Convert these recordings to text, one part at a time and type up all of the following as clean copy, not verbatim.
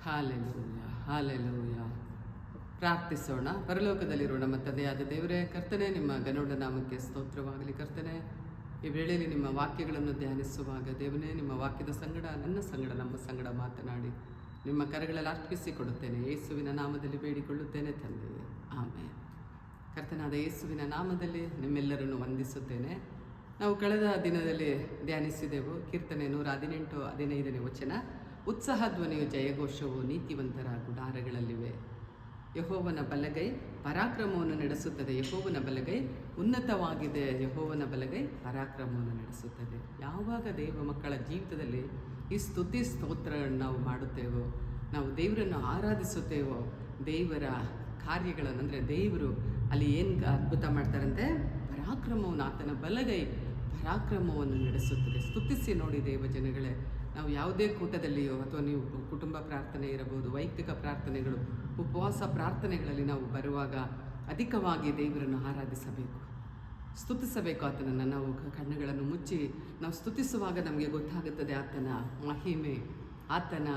Hallelujah, hallelujah. ಪ್ರಾರ್ಥಿಸೋಣ. ಪರಲೋಕದಲ್ಲಿರೋ ನಮ್ಮ ತಂದೆಯಾದ ದೇವರೇ, ಕರ್ತನೆ, ನಿಮ್ಮ ಗನುಡ ನಾಮಕ್ಕೆ ಸ್ತೋತ್ರವಾಗಲಿ. ಕರ್ತನೆ, ಈ ವೇಳೆಯಲ್ಲಿ ನಿಮ್ಮ ವಾಕ್ಯಗಳನ್ನು ಧ್ಯಾನಿಸುವಾಗ ದೇವನೇ, ನಿಮ್ಮ ವಾಕ್ಯದ ಸಂಗಡ ನನ್ನ ಸಂಗಡ ನಮ್ಮ ಸಂಗಡ ಮಾತನಾಡಿ ನಿಮ್ಮ ಕರಗಳಲ್ಲಿ ಅರ್ಪಿಸಿಕೊಡುತ್ತೇನೆ. ಯೇಸುವಿನ ನಾಮದಲ್ಲಿ ಬೇಡಿಕೊಳ್ಳುತ್ತೇನೆ ತಂದೆಯೇ, ಆಮೇಲೆ. ಕರ್ತನಾದ ಯೇಸುವಿನ ನಾಮದಲ್ಲಿ ನಿಮ್ಮೆಲ್ಲರನ್ನು ವಂದಿಸುತ್ತೇನೆ. ನಾವು ಕಳೆದ ದಿನದಲ್ಲಿ ಧ್ಯಾನಿಸಿದೆವು ಕೀರ್ತನೆ 118:15 ವಚನ. ಉತ್ಸಾಹ ಧ್ವನಿಯು ಜಯಘೋಷವು ನೀತಿವಂತರ ಗುಡಾರಗಳಲ್ಲಿವೆ. ಯೆಹೋವನ ಬಲಗೈ ಪರಾಕ್ರಮವನ್ನು ನಡೆಸುತ್ತದೆ. ಯೆಹೋವನ ಬಲಗೈ ಉನ್ನತವಾಗಿದೆ. ಯೆಹೋವನ ಬಲಗೈ ಪರಾಕ್ರಮವನ್ನು ನಡೆಸುತ್ತದೆ. ಯಾವಾಗ ದೇವ ಮಕ್ಕಳ ಜೀವಿತದಲ್ಲಿ ಈ ಸ್ತುತಿ ಸ್ತೋತ್ರಗಳನ್ನು ನಾವು ಮಾಡುತ್ತೇವೋ, ನಾವು ದೇವರನ್ನು ಆರಾಧಿಸುತ್ತೇವೋ, ದೇವರ ಕಾರ್ಯಗಳನ್ನು ಅಂದರೆ ದೇವರು ಅಲ್ಲಿ ಏನು ಅದ್ಭುತ ಮಾಡ್ತಾರಂತೆ, ಪರಾಕ್ರಮವನ್ನು, ಆತನ ಬಲಗೈ ಪರಾಕ್ರಮವನ್ನು ನಡೆಸುತ್ತದೆ. ಸ್ತುತಿಸಿ ನೋಡಿ ದೇವ ಜನಗಳೇ. ನಾವು ಯಾವುದೇ ಕೂಟದಲ್ಲಿಯೋ ಅಥವಾ ನೀವು ಕುಟುಂಬ ಪ್ರಾರ್ಥನೆ ಇರಬಹುದು, ವೈಯಕ್ತಿಕ ಪ್ರಾರ್ಥನೆಗಳು, ಉಪವಾಸ ಪ್ರಾರ್ಥನೆಗಳಲ್ಲಿ ನಾವು ಬರುವಾಗ ಅಧಿಕವಾಗಿ ದೇವರನ್ನು ಆರಾಧಿಸಬೇಕು, ಸ್ತುತಿಸಬೇಕು ಆತನನ್ನು. ನಾವು ಕಣ್ಣುಗಳನ್ನು ಮುಚ್ಚಿ ನಾವು ಸ್ತುತಿಸುವಾಗ ನಮಗೆ ಗೊತ್ತಾಗುತ್ತದೆ ಆತನ ಮಹಿಮೆ. ಆತನ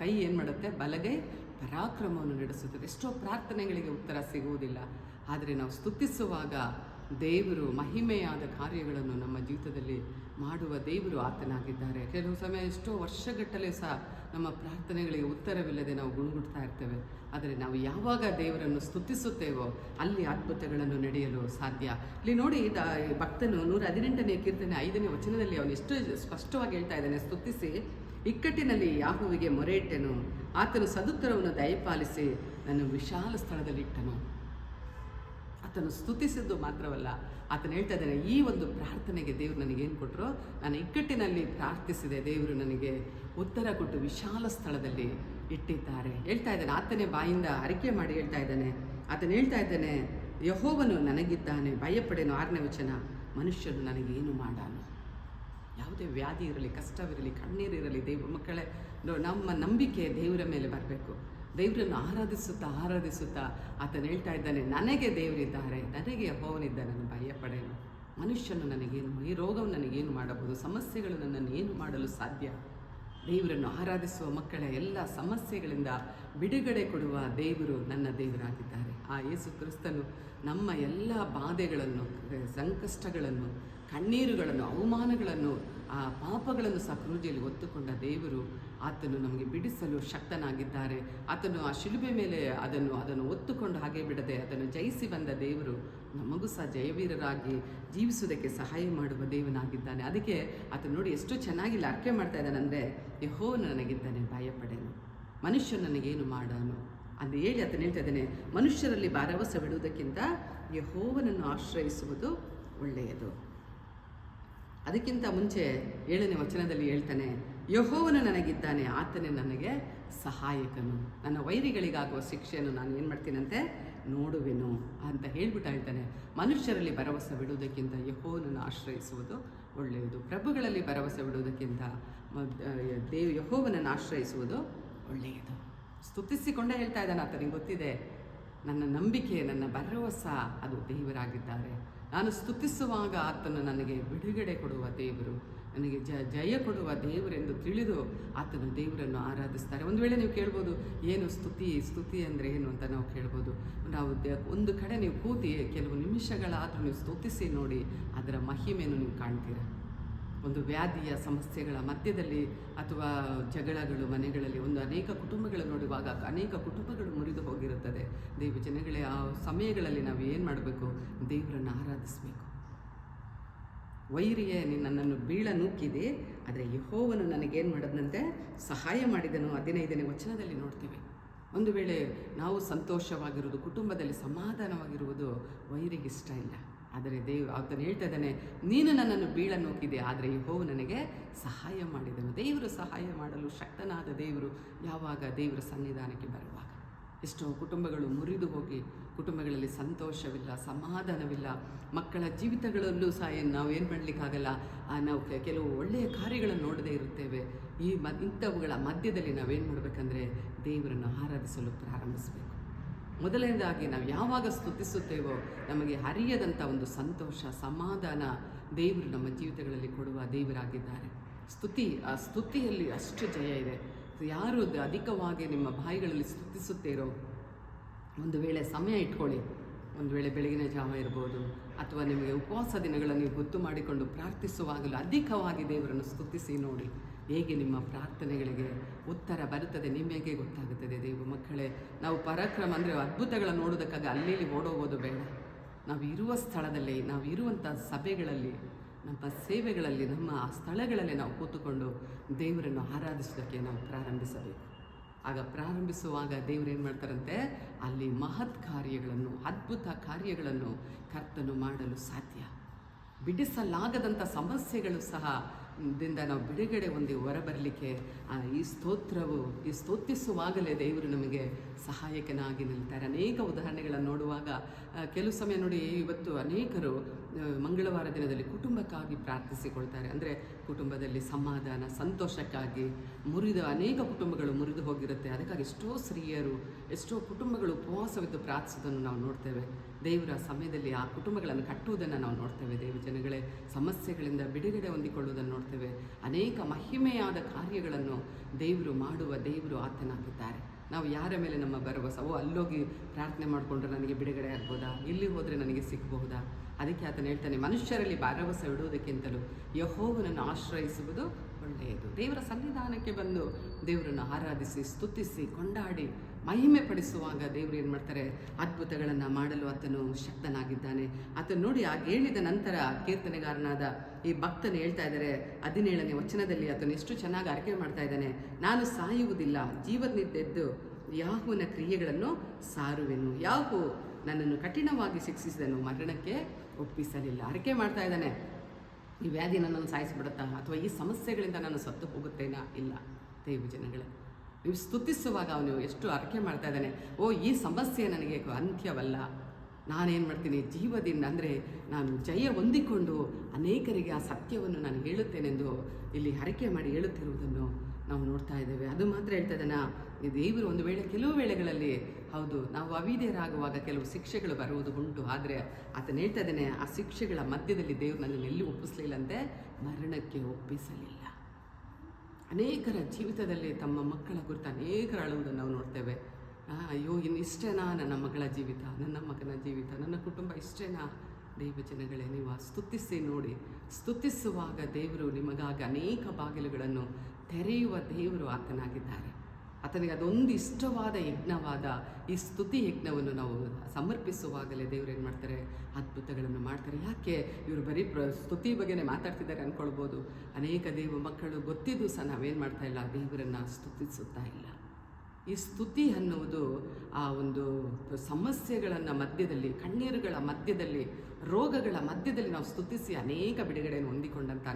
ಕೈ ಏನು ಮಾಡುತ್ತೆ, ಬಲಗೈ ಪರಾಕ್ರಮವನ್ನು ನಡೆಸುತ್ತದೆ. ಎಷ್ಟೋ ಪ್ರಾರ್ಥನೆಗಳಿಗೆ ಉತ್ತರ ಸಿಗುವುದಿಲ್ಲ, ಆದರೆ ನಾವು ಸ್ತುತಿಸುವಾಗ ದೇವರು ಮಹಿಮೆಯಾದ ಕಾರ್ಯಗಳನ್ನು ನಮ್ಮ ಜೀವಿತದಲ್ಲಿ ಮಾಡುವ ದೇವರು ಆತನಾಗಿದ್ದಾರೆ. ಕೆಲವು ಸಮಯ ಎಷ್ಟೋ ವರ್ಷಗಟ್ಟಲೆ ಸಹ ನಮ್ಮ ಪ್ರಾರ್ಥನೆಗಳಿಗೆ ಉತ್ತರವಿಲ್ಲದೆ ನಾವು ಗುಣಗುಡ್ತಾ ಇರ್ತೇವೆ. ಆದರೆ ನಾವು ಯಾವಾಗ ದೇವರನ್ನು ಸ್ತುತಿಸುತ್ತೇವೋ ಅಲ್ಲಿ ಅದ್ಭುತಗಳನ್ನು ನಡೆಯಲು ಸಾಧ್ಯ. ಇಲ್ಲಿ ನೋಡಿ, ಭಕ್ತನು 118ನೇ ಕೀರ್ತನೆ 5ನೇ ವಚನದಲ್ಲಿ ಅವನು ಎಷ್ಟು ಸ್ಪಷ್ಟವಾಗಿ ಹೇಳ್ತಾ ಇದ್ದಾನೆ. ಸ್ತುತಿಸಿ ಇಕ್ಕಟ್ಟಿನಲ್ಲಿ ಯಾಹುವಿಗೆ ಮೊರೆ ಇಟ್ಟೆನು, ಆತನು ಸದುತ್ತರವನ್ನು ದಯಪಾಲಿಸಿ ನನ್ನ ವಿಶಾಲ ಸ್ಥಳದಲ್ಲಿ ಇಟ್ಟನು. ಆತನು ಸ್ತುತಿಸಿದ್ದು ಮಾತ್ರವಲ್ಲ, ಆತನು ಹೇಳ್ತಾ ಇದ್ದಾನೆ, ಈ ಒಂದು ಪ್ರಾರ್ಥನೆಗೆ ದೇವರು ನನಗೇನು ಕೊಟ್ಟರು, ನಾನು ಇಕ್ಕಟ್ಟಿನಲ್ಲಿ ಪ್ರಾರ್ಥಿಸಿದೆ, ದೇವರು ನನಗೆ ಉತ್ತರ ಕೊಟ್ಟು ವಿಶಾಲ ಸ್ಥಳದಲ್ಲಿ ಇಟ್ಟಿದ್ದಾರೆ. ಹೇಳ್ತಾ ಇದ್ದಾನೆ, ಆತನೇ ಬಾಯಿಂದ ಅರಿಕೆ ಮಾಡಿ ಹೇಳ್ತಾ ಇದ್ದಾನೆ. ಆತನು ಹೇಳ್ತಾ ಇದ್ದಾನೆ, ಯೆಹೋವನು ನನಗಿದ್ದಾನೆ, ಭಯಪಡೇನು. 6ನೇ ವಚನ, ಮನುಷ್ಯನು ನನಗೇನು ಮಾಡಾನು. ಯಾವುದೇ ವ್ಯಾಧಿ ಇರಲಿ, ಕಷ್ಟವಿರಲಿ, ಕಣ್ಣೀರಿರಲಿ, ದೇವ ಮಕ್ಕಳೇ, ನಮ್ಮ ನಂಬಿಕೆ ದೇವರ ಮೇಲೆ ಬರಬೇಕು. ದೇವರನ್ನು ಆರಾಧಿಸುತ್ತಾ ಆತನು ಹೇಳ್ತಾ ಇದ್ದಾನೆ, ನನಗೆ ದೇವರಿದ್ದಾರೆ, ನನಗೆ ಯೆಹೋವನಿದ್ದಾನೆ, ನಾನು ಭಯಪಡೇನು. ಮನುಷ್ಯನು ನನಗೇನು, ಈ ರೋಗವು ನನಗೇನು ಮಾಡಬಹುದು, ಸಮಸ್ಯೆಗಳು ನನ್ನನ್ನು ಏನು ಮಾಡಲು ಸಾಧ್ಯ. ದೇವರನ್ನು ಆರಾಧಿಸುವ ಮಕ್ಕಳೇ, ಎಲ್ಲ ಸಮಸ್ಯೆಗಳಿಂದ ಬಿಡುಗಡೆ ಕೊಡುವ ದೇವರು ನನ್ನ ದೇವರಾಗಿದ್ದಾರೆ. ಆ ಯೇಸು ಕ್ರಿಸ್ತನು ನಮ್ಮ ಎಲ್ಲ ಬಾಧೆಗಳನ್ನು, ಸಂಕಷ್ಟಗಳನ್ನು, ಕಣ್ಣೀರುಗಳನ್ನು, ಅವಮಾನಗಳನ್ನು, ಆ ಪಾಪಗಳನ್ನು ಸಹ ಕ್ರೂಜೆಯಲ್ಲಿ ಹೊತ್ತುಕೊಂಡ ದೇವರು, ಆತನು ನಮಗೆ ಬಿಡಿಸಲು ಶಕ್ತನಾಗಿದ್ದಾರೆ. ಆತನು ಆ ಶಿಲುಬೆ ಮೇಲೆ ಅದನ್ನು ಹೊತ್ತುಕೊಂಡು ಹಾಗೆ ಬಿಡದೆ ಅದನ್ನು ಜಯಿಸಿ ಬಂದ ದೇವರು ನಮಗೂ ಸಹ ಜಯವೀರರಾಗಿ ಜೀವಿಸುವುದಕ್ಕೆ ಸಹಾಯ ಮಾಡುವ ದೇವನಾಗಿದ್ದಾನೆ. ಅದಕ್ಕೆ ಆತನು ನೋಡಿ ಎಷ್ಟು ಚೆನ್ನಾಗಿ ಅರ್ಕೆ ಮಾಡ್ತಾ ಇದ್ದಾನೆ ಅಂದರೆ, ಯೆಹೋವನು ನನಗಿದ್ದಾನೆ, ಭಯಪಡೇನು, ಮನುಷ್ಯನು ನನಗೇನು ಮಾಡಾನು ಅಂತ ಹೇಳಿ ಆತನು ಹೇಳ್ತಾ ಇದ್ದಾನೆ. ಮನುಷ್ಯರಲ್ಲಿ ಭರವಸೆ ಬಿಡುವುದಕ್ಕಿಂತ ಯೆಹೋವನನ್ನು ಆಶ್ರಯಿಸುವುದು ಒಳ್ಳೆಯದು. ಅದಕ್ಕಿಂತ ಮುಂಚೆ 7ನೇ ವಚನದಲ್ಲಿ ಹೇಳ್ತಾನೆ, ಯೆಹೋವನು ನನಗಿದ್ದಾನೆ, ಆತನೇ ನನಗೆ ಸಹಾಯಕನು, ನನ್ನ ವೈರಿಗಳಿಗಾಗುವ ಶಿಕ್ಷೆಯನ್ನು ನಾನು ಏನು ಮಾಡ್ತೀನಂತೆ ನೋಡುವೆನು ಅಂತ ಹೇಳ್ಬಿಟ್ಟು ಹೇಳ್ತಾನೆ. ಮನುಷ್ಯರಲ್ಲಿ ಭರವಸೆ ಬಿಡುವುದಕ್ಕಿಂತ ಯೆಹೋವನನ್ನು ಆಶ್ರಯಿಸುವುದು ಒಳ್ಳೆಯದು. ಪ್ರಭುಗಳಲ್ಲಿ ಭರವಸೆ ಬಿಡುವುದಕ್ಕಿಂತ ಯೆಹೋವನನ್ನು ಆಶ್ರಯಿಸುವುದು ಒಳ್ಳೆಯದು. ಸ್ತುತಿಸಿಕೊಂಡೇ ಹೇಳ್ತಾ ಇದ್ದಾನೆ. ಆತನಿಗೆ ಗೊತ್ತಿದೆ, ನನ್ನ ನಂಬಿಕೆ, ನನ್ನ ಭರವಸೆ ಅದು ದೇವರಾಗಿದ್ದಾರೆ. ನಾನು ಸ್ತುತಿಸುವಾಗ ಆತನು ನನಗೆ ಬಿಡುಗಡೆ ಕೊಡುವ ದೇವರು, ನನಗೆ ಜಯ ಕೊಡುವ ದೇವರೆಂದು ತಿಳಿದು ಆತನು ದೇವರನ್ನು ಆರಾಧಿಸ್ತಾರೆ. ಒಂದು ವೇಳೆ ನೀವು ಕೇಳ್ಬೋದು, ಏನು ಸ್ತುತಿ ಅಂದರೆ ಏನು ಅಂತ ನಾವು ಕೇಳ್ಬೋದು. ನಾವು ಒಂದು ಕಡೆ ನೀವು ಕೂತಿ ಕೆಲವು ನಿಮಿಷಗಳಾದರೂ ನೀವು ಸ್ತುತಿಸಿ ನೋಡಿ, ಅದರ ಮಹಿಮೆಯನ್ನು ನೀವು ಕಾಣ್ತೀರ. ಒಂದು ವ್ಯಾಧಿಯ ಸಮಸ್ಯೆಗಳ ಮಧ್ಯದಲ್ಲಿ ಅಥವಾ ಜಗಳಗಳು ಮನೆಗಳಲ್ಲಿ ಅನೇಕ ಕುಟುಂಬಗಳು ನೋಡುವಾಗ ಅನೇಕ ಕುಟುಂಬಗಳು ಮುರಿದು ಹೋಗಿರುತ್ತದೆ. ದೇವ ಜನಗಳೇ, ಆ ಸಮಯಗಳಲ್ಲಿ ನಾವು ಏನು ಮಾಡಬೇಕು, ದೇವರನ್ನು ಆರಾಧಿಸಬೇಕು. ವೈರಿಯೇ ನನ್ನನ್ನು ಬೀಳ ನೂಕಿದೆ, ಆದರೆ ಯೆಹೋವನು ನನಗೇನು ಮಾಡೋದಂತೆ ಸಹಾಯ ಮಾಡಿದನು. 15ನೇ ವಚನದಲ್ಲಿ ನೋಡ್ತೇವೆ. ಒಂದು ವೇಳೆ ನಾವು ಸಂತೋಷವಾಗಿರುವುದು, ಕುಟುಂಬದಲ್ಲಿ ಸಮಾಧಾನವಾಗಿರುವುದು ವೈರಿಗೆ ಇಷ್ಟ ಇಲ್ಲ. ಆದರೆ ಆತನು ಹೇಳ್ತಾ ಇದ್ದಾನೆ, ನೀನು ನನ್ನನ್ನು ಬೀಳ ನೂಕಿದೆ, ಆದರೆ ಯೆಹೋವ ನನಗೆ ಸಹಾಯ ಮಾಡಿದನು. ದೇವರು ಸಹಾಯ ಮಾಡಲು ಶಕ್ತನಾದ ದೇವರು ಯಾವಾಗ ದೇವರ ಸನ್ನಿಧಾನಕ್ಕೆ ಬರುವಾಗ. ಎಷ್ಟೋ ಕುಟುಂಬಗಳು ಮುರಿದು ಹೋಗಿ ಕುಟುಂಬಗಳಲ್ಲಿ ಸಂತೋಷವಿಲ್ಲ, ಸಮಾಧಾನವಿಲ್ಲ. ಮಕ್ಕಳ ಜೀವಿತಗಳಲ್ಲೂ ಸಹ ನಾವು ಏನು ಮಾಡಲಿಕ್ಕಾಗಲ್ಲ. ನಾವು ಕೆಲವು ಒಳ್ಳೆಯ ಕಾರ್ಯಗಳನ್ನು ನೋಡದೇ ಇರುತ್ತೇವೆ. ಇಂಥವುಗಳ ಮಧ್ಯದಲ್ಲಿ ನಾವೇನು ಮಾಡಬೇಕಂದ್ರೆ ದೇವರನ್ನು ಆರಾಧಿಸಲು ಪ್ರಾರಂಭಿಸಬೇಕು. ಮೊದಲನೇದಾಗಿ ನಾವು ಯಾವಾಗ ಸ್ತುತಿಸುತ್ತೇವೋ ನಮಗೆ ಹರಿಯದಂಥ ಒಂದು ಸಂತೋಷ, ಸಮಾಧಾನ ದೇವರು ನಮ್ಮ ಜೀವಿತಗಳಲ್ಲಿ ಕೊಡುವ ದೇವರಾಗಿದ್ದಾರೆ. ಆ ಸ್ತುತಿಯಲ್ಲಿ ಅಷ್ಟು ಜಯ ಇದೆ. ಯಾರು ಅಧಿಕವಾಗಿ ನಿಮ್ಮ ಬಾಯಿಗಳಲ್ಲಿ ಸ್ತುತಿಸುತ್ತೀರೋ, ಒಂದು ವೇಳೆ ಸಮಯ ಇಟ್ಕೊಳ್ಳಿ. ಒಂದು ವೇಳೆ ಬೆಳಗಿನ ಜಾವ ಇರ್ಬೋದು, ಅಥವಾ ನಿಮಗೆ ಉಪವಾಸ ದಿನಗಳನ್ನು ನೀವು ಗೊತ್ತು ಮಾಡಿಕೊಂಡು ಪ್ರಾರ್ಥಿಸುವಾಗಲೂ ಅಧಿಕವಾಗಿ ದೇವರನ್ನು ಸ್ತುತಿಸಿ ನೋಡಿ, ಹೇಗೆ ನಿಮ್ಮ ಪ್ರಾರ್ಥನೆಗಳಿಗೆ ಉತ್ತರ ಬರುತ್ತದೆ ನಿಮಗೆ ಗೊತ್ತಾಗುತ್ತದೆ. ದೇವ ಮಕ್ಕಳೇ, ನಾವು ಪರಾಕ್ರಮ ಅಂದರೆ ಅದ್ಭುತಗಳನ್ನು ನೋಡೋದಕ್ಕಾಗಿ ಅಲ್ಲಿ ಓಡೋಗೋದು ಬೇಡ. ನಾವು ಇರುವ ಸ್ಥಳದಲ್ಲಿ, ನಾವು ಇರುವಂಥ ಸಭೆಗಳಲ್ಲಿ, ನಮ್ಮ ಸೇವೆಗಳಲ್ಲಿ, ನಮ್ಮ ಸ್ಥಳಗಳಲ್ಲಿ ನಾವು ಕೂತುಕೊಂಡು ದೇವರನ್ನು ಆರಾಧಿಸೋದಕ್ಕೆ ನಾವು ಪ್ರಾರಂಭಿಸಬೇಕು. ಆಗ ಪ್ರಾರಂಭಿಸುವಾಗ ದೇವರು ಏನು ಮಾಡ್ತಾರಂತೆ, ಅಲ್ಲಿ ಮಹತ್ ಕಾರ್ಯಗಳನ್ನು, ಅದ್ಭುತ ಕಾರ್ಯಗಳನ್ನು ಕರ್ತನು ಮಾಡಲು ಸಾಧ್ಯ. ಬಿಡಿಸಲಾಗದಂಥ ಸಮಸ್ಯೆಗಳು ಸಹ ದಿಂದ ನಾವು ಬಿಡುಗಡೆ ಹೊಂದಿ ಹೊರಬರಲಿಕ್ಕೆ ಈ ಸ್ತೋತ್ರವು, ಈ ಸ್ತೋತಿಸುವಾಗಲೇ ದೇವರು ನಮಗೆ ಸಹಾಯಕನಾಗಿ ನಿಲ್ತಾರೆ. ಅನೇಕ ಉದಾಹರಣೆಗಳನ್ನು ನೋಡುವಾಗ ಕೆಲವು ಸಮಯ ನೋಡಿ, ಇವತ್ತು ಅನೇಕರು ಮಂಗಳವಾರ ದಿನದಲ್ಲಿ ಕುಟುಂಬಕ್ಕಾಗಿ ಪ್ರಾರ್ಥಿಸಿಕೊಳ್ತಾರೆ. ಅಂದರೆ ಕುಟುಂಬದಲ್ಲಿ ಸಮಾಧಾನ, ಸಂತೋಷಕ್ಕಾಗಿ ಅನೇಕ ಕುಟುಂಬಗಳು ಮುರಿದು ಹೋಗಿರುತ್ತೆ. ಅದಕ್ಕಾಗಿ ಎಷ್ಟೋ ಸ್ತ್ರೀಯರು, ಎಷ್ಟೋ ಕುಟುಂಬಗಳು ಉಪವಾಸವಿದ್ದು ಪ್ರಾರ್ಥಿಸೋದನ್ನು ನಾವು ನೋಡ್ತೇವೆ. ದೇವರ ಸಮಯದಲ್ಲಿ ಆ ಕುಟುಂಬಗಳನ್ನು ಕಟ್ಟುವುದನ್ನು ನಾವು ನೋಡ್ತೇವೆ. ದೇವ ಜನಗಳೇ, ಸಮಸ್ಯೆಗಳಿಂದ ಬಿಡುಗಡೆ ಹೊಂದಿಕೊಳ್ಳುವುದನ್ನು ನೋಡ್ತೇವೆ. ಅನೇಕ ಮಹಿಮೆಯಾದ ಕಾರ್ಯಗಳನ್ನು ದೇವರು ಮಾಡುವ ದೇವರು ಆತನಾಗಿದ್ದಾರೆ. ನಾವು ಯಾರ ಮೇಲೆ ನಮ್ಮ ಭರವಸೆ, ಅಲ್ಲೋಗಿ ಪ್ರಾರ್ಥನೆ ಮಾಡಿಕೊಂಡ್ರೆ ನನಗೆ ಬಿಡುಗಡೆ ಆಗ್ಬೋದಾ, ಇಲ್ಲಿ ಹೋದರೆ ನನಗೆ ಸಿಗಬಹುದಾ? ಅದಕ್ಕೆ ಆತನು ಹೇಳ್ತಾನೆ, ಮನುಷ್ಯರಲ್ಲಿ ಭರವಸೆ ಇಡುವುದಕ್ಕಿಂತಲೂ ಯೆಹೋವನನ್ನು ಆಶ್ರಯಿಸುವುದು ಒಳ್ಳೆಯದು. ದೇವರ ಸನ್ನಿಧಾನಕ್ಕೆ ಬಂದು ದೇವರನ್ನು ಆರಾಧಿಸಿ, ಸ್ತುತಿಸಿ, ಕೊಂಡಾಡಿ ಮಹಿಮೆ ಪಡಿಸುವಾಗ ದೇವರು ಏನು ಮಾಡ್ತಾರೆ, ಅದ್ಭುತಗಳನ್ನು ಮಾಡಲು ಆತನು ಶಕ್ತನಾಗಿದ್ದಾನೆ. ಆತನು ನೋಡಿ, ಆಗ ಹೇಳಿದ ನಂತರ ಕೀರ್ತನೆಗಾರನಾದ ಈ ಭಕ್ತನು ಹೇಳ್ತಾ ಇದ್ದಾರೆ 17ನೇ ವಚನದಲ್ಲಿ, ಆತನು ಎಷ್ಟು ಚೆನ್ನಾಗಿ ಅರಿಕೆ ಮಾಡ್ತಾ ಇದ್ದಾನೆ. ನಾನು ಸಾಯುವುದಿಲ್ಲ, ಜೀವನಿದ್ದೆದ್ದು ಯಾಹುವನ ಕ್ರಿಯೆಗಳನ್ನು ಸಾರುವೆನು. ಯಾಹು ನನ್ನನ್ನು ಕಠಿಣವಾಗಿ ಶಿಕ್ಷಿಸಿದನು, ಮರಣಕ್ಕೆ ಒಪ್ಪಿಸಲಿಲ್ಲ. ಅರಿಕೆ ಮಾಡ್ತಾ ಇದ್ದಾನೆ, ಈ ವ್ಯಾಧಿ ನನ್ನನ್ನು ಸಾಯಿಸಿಬಿಡುತ್ತಾ, ಅಥವಾ ಈ ಸಮಸ್ಯೆಗಳಿಂದ ನಾನು ಸತ್ತು ಹೋಗುತ್ತೇನಾ? ಇಲ್ಲ. ದೇವ ಜನಗಳೇ, ನೀವು ಸ್ತುತಿಸುವಾಗ ಅವನು ಎಷ್ಟು ಅರಿಕೆ ಮಾಡ್ತಾ ಇದ್ದಾನೆ, ಈ ಸಮಸ್ಯೆ ನನಗೆ ಅಂತ್ಯವಲ್ಲ, ನಾನೇನು ಮಾಡ್ತೀನಿ, ಜೀವದಿಂದ ಅಂದರೆ ನಾನು ಜಯ ಹೊಂದಿಕೊಂಡು ಅನೇಕರಿಗೆ ಆ ಸತ್ಯವನ್ನು ನಾನು ಹೇಳುತ್ತೇನೆಂದು ಇಲ್ಲಿ ಅರಿಕೆ ಮಾಡಿ ಹೇಳುತ್ತಿರುವುದನ್ನು ನಾವು ನೋಡ್ತಾ ಇದ್ದೇವೆ. ಅದು ಮಾತ್ರ ಹೇಳ್ತಾ ಇದ್ದಾನೆ, ದೇವರು ಒಂದು ವೇಳೆ ಕೆಲವು ವೇಳೆಗಳಲ್ಲಿ ಹೌದು ನಾವು ಅವಿಧೇಯರಾಗುವಾಗ ಕೆಲವು ಶಿಕ್ಷೆಗಳು ಬರುವುದು ಉಂಟು. ಆದರೆ ಆತನು ಹೇಳ್ತಾ ಇದ್ದಾನೆ, ಆ ಶಿಕ್ಷೆಗಳ ಮಧ್ಯದಲ್ಲಿ ದೇವರು ನನ್ನನ್ನು ಎಲ್ಲಿ ಒಪ್ಪಿಸಲಿಲ್ಲಂತೆ, ಮರಣಕ್ಕೆ ಒಪ್ಪಿಸಲಿಲ್ಲ. ಅನೇಕರ ಜೀವಿತದಲ್ಲಿ ತಮ್ಮ ಮಕ್ಕಳ ಕುರಿತು ಅನೇಕರು ಅಳುವುದನ್ನು ನಾವು ನೋಡ್ತೇವೆ. ಅಯ್ಯೋ, ಇನ್ನು ಇಷ್ಟೇನಾ ನನ್ನ ಮಗಳ ಜೀವಿತ, ನನ್ನ ಮಗನ ಜೀವಿತ, ನನ್ನ ಕುಟುಂಬ ಇಷ್ಟೇನಾ? ದೇವ ಜನಗಳೇ, ನೀವು ಸ್ತುತಿಸಿ ನೋಡಿ. ಸ್ತುತಿಸುವಾಗ ದೇವರು ನಿಮಗಾಗಿ ಅನೇಕ ಬಾಗಿಲುಗಳನ್ನು ತೆರೆಯುವ ದೇವರು ಆತನಾಗಿದ್ದಾರೆ. ಆತನಿಗೆ ಅದೊಂದು ಇಷ್ಟವಾದ ಯಜ್ಞವಾದ ಈ ಸ್ತುತಿ ಯಜ್ಞವನ್ನು ನಾವು ಸಮರ್ಪಿಸುವಾಗಲೇ ದೇವರು ಏನು ಮಾಡ್ತಾರೆ, ಅದ್ಭುತಗಳನ್ನು ಮಾಡ್ತಾರೆ. ಯಾಕೆ ಇವರು ಬರೀ ಸ್ತುತಿ ಬಗ್ಗೆನೇ ಮಾತಾಡ್ತಿದ್ದಾರೆ ಅಂದ್ಕೊಳ್ಬೋದು. ಅನೇಕ ದೇವ ಮಕ್ಕಳು ಗೊತ್ತಿದ್ದು ಸಹ ನಾವೇನು ಮಾಡ್ತಾ ಇಲ್ಲ, ದೇವರನ್ನು ಸ್ತುತಿಸುತ್ತಾ ಇಲ್ಲ. ಈ ಸ್ತುತಿ ಅನ್ನುವುದು ಆ ಒಂದು ಸಮಸ್ಯೆಗಳನ್ನು ಮಧ್ಯದಲ್ಲಿ, ಕಣ್ಣೀರುಗಳ ಮಧ್ಯದಲ್ಲಿ, ರೋಗಗಳ ಮಧ್ಯದಲ್ಲಿ ನಾವು ಸ್ತುತಿಸಿ ಅನೇಕ ಬಿಡುಗಡೆಯನ್ನು ಹೊಂದಿಕೊಂಡಂಥ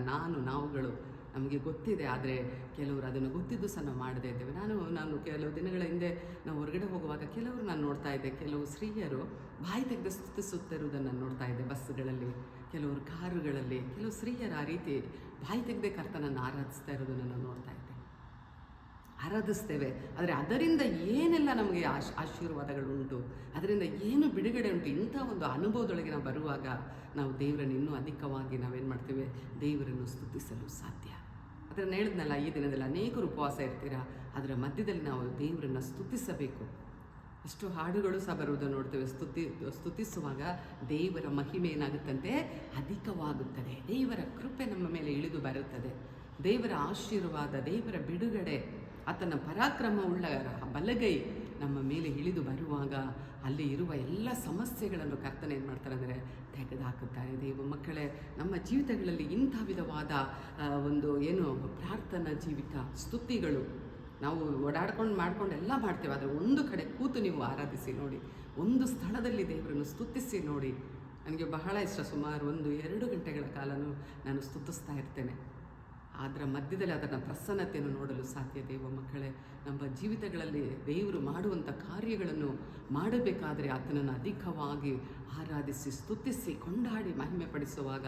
ನಾವುಗಳು ನಮಗೆ ಗೊತ್ತಿದೆ. ಆದರೆ ಕೆಲವರು ಅದನ್ನು ಗೊತ್ತಿದ್ದು ಸಹ ನಾವು ಮಾಡದೇ ಇದ್ದೇವೆ. ನಾನು ಕೆಲವು ದಿನಗಳ ಹಿಂದೆ ನಾವು ಹೊರಗಡೆ ಹೋಗುವಾಗ ಕೆಲವರು ನಾನು ನೋಡ್ತಾ ಇದ್ದೆ, ಕೆಲವು ಸ್ತ್ರೀಯರು ಬಾಯಿ ತೆಗೆದು ಸ್ತುತಿಸುತ್ತಿರುವುದನ್ನು ನಾನು ನೋಡ್ತಾ ಇದ್ದೆ. ಬಸ್ಗಳಲ್ಲಿ, ಕೆಲವರು ಕಾರುಗಳಲ್ಲಿ, ಕೆಲವು ಸ್ತ್ರೀಯರು ಆ ರೀತಿ ಬಾಯಿ ತೆಗೆದೇ ಕರ್ತನನ್ನು ಆರಾಧಿಸ್ತಾ ಇರೋದನ್ನು ನಾವು ನೋಡ್ತಾ ಇದ್ದೆ. ಆರಾಧಿಸ್ತೇವೆ, ಆದರೆ ಅದರಿಂದ ಏನೆಲ್ಲ ನಮಗೆ ಆಶೀರ್ವಾದಗಳುಂಟು, ಅದರಿಂದ ಏನು ಬಿಡುಗಡೆ ಉಂಟು, ಇಂಥ ಒಂದು ಅನುಭವದೊಳಗೆ ನಾವು ಬರುವಾಗ ನಾವು ದೇವರನ್ನು ಇನ್ನೂ ಅಧಿಕವಾಗಿ ನಾವೇನು ಮಾಡ್ತೇವೆ, ದೇವರನ್ನು ಸ್ತುತಿಸಲು ಸಾಧ್ಯ. ಅದನ್ನು ಹೇಳಿದ್ನಲ್ಲ, ಈ ದಿನದಲ್ಲಿ ಅನೇಕರು ಉಪವಾಸ ಇರ್ತೀರಾ, ಅದರ ಮಧ್ಯದಲ್ಲಿ ನಾವು ದೇವರನ್ನು ಸ್ತುತಿಸಬೇಕು. ಅಷ್ಟು ಹಾಡುಗಳು ಸಹ ಬರುವುದನ್ನು ನೋಡ್ತೇವೆ. ಸ್ತುತಿಸುವಾಗ ದೇವರ ಮಹಿಮೆ ಏನಾಗುತ್ತಂತೆ, ಅಧಿಕವಾಗುತ್ತದೆ. ದೇವರ ಕೃಪೆ ನಮ್ಮ ಮೇಲೆ ಇಳಿದು ಬರುತ್ತದೆ. ದೇವರ ಆಶೀರ್ವಾದ, ದೇವರ ಬಿಡುಗಡೆ, ಆತನ ಪರಾಕ್ರಮವುಳ್ಳ ಬಲಗೈ ನಮ್ಮ ಮೇಲೆ ಇಳಿದು ಬರುವಾಗ ಅಲ್ಲಿ ಇರುವ ಎಲ್ಲ ಸಮಸ್ಯೆಗಳನ್ನು ಕರ್ತನೆ ಏನು ಮಾಡ್ತಾರೆ ಅಂದರೆ ತೆಗೆದುಹಾಕುತ್ತಾರೆ. ದೇವ ಮಕ್ಕಳೇ, ನಮ್ಮ ಜೀವಿತಗಳಲ್ಲಿ ಇಂಥ ವಿಧವಾದ ಒಂದು ಪ್ರಾರ್ಥನಾ ಜೀವಿತ, ಸ್ತುತಿಗಳು ನಾವು ಮಾಡ್ಕೊಂಡು ಎಲ್ಲ ಮಾಡ್ತೇವೆ. ಆದರೆ ಒಂದು ಕಡೆ ಕೂತು ನೀವು ಆರಾಧಿಸಿ ನೋಡಿ, ಒಂದು ಸ್ಥಳದಲ್ಲಿ ದೇವರನ್ನು ಸ್ತುತಿಸಿ ನೋಡಿ. ನನಗೆ ಬಹಳ ಇಷ್ಟ. ಸುಮಾರು 1-2 ಗಂಟೆಗಳ ಕಾಲನೂ ನಾನು ಸ್ತುತಿಸ್ತಾ ಇರ್ತೇನೆ. ಅದರ ಮಧ್ಯದಲ್ಲಿ ಅದನ್ನು ಪ್ರಸನ್ನತೆಯನ್ನು ನೋಡಲು ಸಾಧ್ಯ. ದೇವ ಮಕ್ಕಳೇ, ನಮ್ಮ ಜೀವಿತಗಳಲ್ಲಿ ದೇವರು ಮಾಡುವಂಥ ಕಾರ್ಯಗಳನ್ನು ಮಾಡಬೇಕಾದರೆ ಆತನನ್ನು ಅಧಿಕವಾಗಿ ಆರಾಧಿಸಿ, ಸ್ತುತಿಸಿ, ಕೊಂಡಾಡಿ ಮಹಿಮೆ ಪಡಿಸುವಾಗ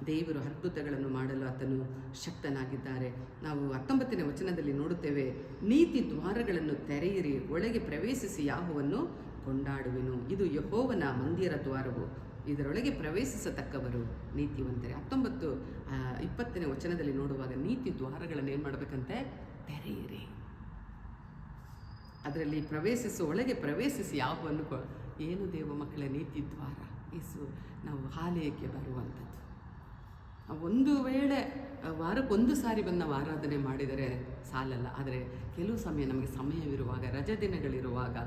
ದೇವರು ಅದ್ಭುತಗಳನ್ನು ಮಾಡಲು ಆತನು ಶಕ್ತನಾಗಿದ್ದಾರೆ. ನಾವು 19ನೇ ವಚನದಲ್ಲಿ ನೋಡುತ್ತೇವೆ, ನೀತಿ ದ್ವಾರಗಳನ್ನು ತೆರೆಯಿರಿ, ಒಳಗೆ ಪ್ರವೇಶಿಸಿ ಯಾಹುವನ್ನು ಕೊಂಡಾಡುವೆನು. ಇದು ಯೆಹೋವನ ಮಂದಿರ ದ್ವಾರವು, ಇದರೊಳಗೆ ಪ್ರವೇಶಿಸತಕ್ಕವರು ನೀತಿವಂತರೇ. 19-20ನೇ ವಚನದಲ್ಲಿ ನೋಡುವಾಗ ನೀತಿ ದ್ವಾರಗಳನ್ನು ಏನು ಮಾಡಬೇಕಂತೆ, ತೆರೆಯಿರಿ. ಅದರಲ್ಲಿ ಒಳಗೆ ಪ್ರವೇಶಿಸಿ ಯಾವನ್ನು ಏನು ದೇವ ಮಕ್ಕಳ ನೀತಿ ದ್ವಾರ ನಾವು ಆಲಯಕ್ಕೆ ಬರುವಂಥದ್ದು. ಒಂದು ವೇಳೆ ವಾರಕ್ಕೊಂದು ಸಾರಿ ಬಂದು ನಾವು ಆರಾಧನೆ ಮಾಡಿದರೆ ಸಾಲಲ್ಲ. ಆದರೆ ಕೆಲವು ಸಮಯ ನಮಗೆ ಸಮಯವಿರುವಾಗ, ರಜೆ ದಿನಗಳಿರುವಾಗ,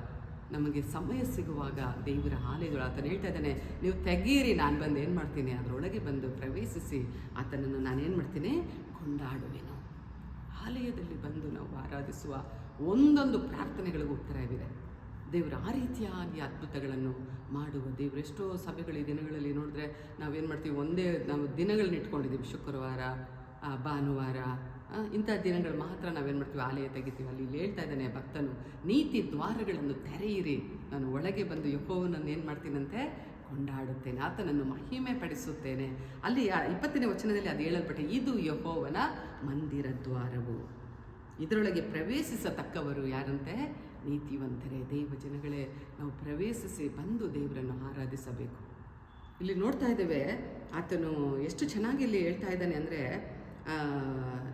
ನಮಗೆ ಸಮಯ ಸಿಗುವಾಗ ದೇವರ ಆಲಯಗಳು ಆತನು ಹೇಳ್ತಾ ಇದ್ದಾನೆ, ನೀವು ತೆಗೀರಿ, ನಾನು ಬಂದು ಏನು ಮಾಡ್ತೀನಿ, ಅದರೊಳಗೆ ಬಂದು ಪ್ರವೇಶಿಸಿ ಆತನನ್ನು ನಾನೇನು ಮಾಡ್ತೀನಿ, ಕೊಂಡಾಡುವೆನು. ಆಲಯದಲ್ಲಿ ಬಂದು ನಾವು ಆರಾಧಿಸುವ ಒಂದೊಂದು ಪ್ರಾರ್ಥನೆಗಳಿಗೂ ಉತ್ತರವಿದೆ. ದೇವರು ಆ ರೀತಿಯಾಗಿ ಅದ್ಭುತಗಳನ್ನು ಮಾಡುವ ದೇವರು. ಎಷ್ಟೋ ಸಭೆಗಳು ಈ ದಿನಗಳಲ್ಲಿ ನೋಡಿದ್ರೆ ನಾವೇನು ಮಾಡ್ತೀವಿ, ನಾವು ದಿನಗಳನ್ನ ಇಟ್ಕೊಂಡಿದ್ದೀವಿ, ಶುಕ್ರವಾರ, ಭಾನುವಾರ, ಇಂಥ ದಿನಗಳು ಮಾತ್ರ ನಾವೇನು ಮಾಡ್ತೀವಿ, ಆಲಯ ತೆಗಿತೀವಿ. ಅಲ್ಲಿ ಹೇಳ್ತಾ ಇದ್ದಾನೆ ಭಕ್ತನು, ನೀತಿ ದ್ವಾರಗಳನ್ನು ತೆರೆಯಿರಿ, ನಾನು ಒಳಗೆ ಬಂದು ಯೆಹೋವನನ್ನು ಏನು ಮಾಡ್ತೀನಂತೆ, ಕೊಂಡಾಡುತ್ತೇನೆ, ಆತನನ್ನು ಮಹಿಮೆ ಪಡಿಸುತ್ತೇನೆ. ಅಲ್ಲಿ 20ನೇ ವಚನದಲ್ಲಿ ಅದು ಹೇಳಲ್ಪಟ್ಟೆ, ಇದು ಯೆಹೋವನ ಮಂದಿರ ದ್ವಾರವು, ಇದರೊಳಗೆ ಪ್ರವೇಶಿಸತಕ್ಕವರು ಯಾರಂತೆ, ನೀತಿವಂತರೇ. ದೇವ ಜನಗಳೇ, ನಾವು ಪ್ರವೇಶಿಸಿ ಬಂದು ದೇವರನ್ನು ಆರಾಧಿಸಬೇಕು. ಇಲ್ಲಿ ನೋಡ್ತಾ ಇದ್ದೇವೆ, ಆತನು ಎಷ್ಟು ಚೆನ್ನಾಗಿ ಇಲ್ಲಿ ಹೇಳ್ತಾ ಇದ್ದಾನೆ ಅಂದರೆ,